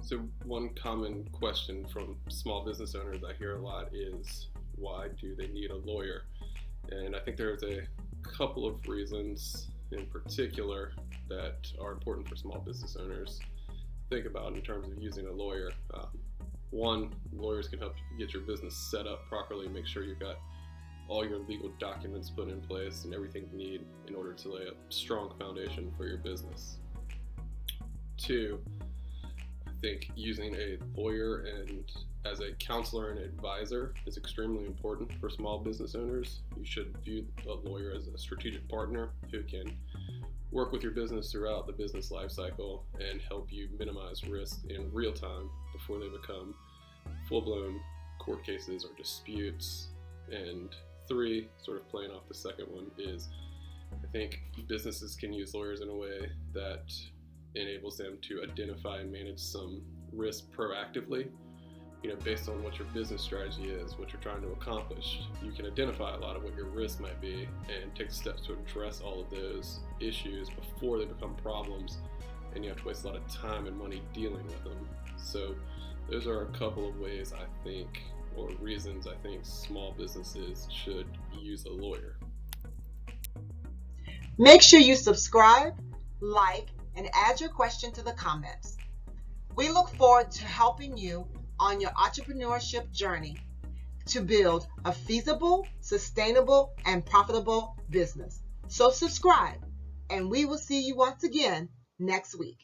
So one common question from small business owners I hear a lot is, why do they need a lawyer? And I think there's a couple of reasons in particular that are important for small business owners to think about in terms of using a lawyer. One, lawyers can help you get your business set up properly, make sure you've got all your legal documents put in place and everything you need in order to lay a strong foundation for your business. Two, I think using a lawyer and as a counselor and advisor is extremely important for small business owners. You should view a lawyer as a strategic partner who can work with your business throughout the business life cycle and help you minimize risk in real time before they become full-blown court cases or disputes. And three, sort of playing off the second one, is I think businesses can use lawyers in a way that enables them to identify and manage some risk proactively. Based on what your business strategy is, what you're trying to accomplish, you can identify a lot of what your risk might be and take steps to address all of those issues before they become problems and you have to waste a lot of time and money dealing with them. So those are a couple of ways I think, or reasons I think, small businesses should use a lawyer. Make sure you subscribe, like, and add your question to the comments. We look forward to helping you on your entrepreneurship journey to build a feasible, sustainable, and profitable business. So subscribe, and we will see you once again next week.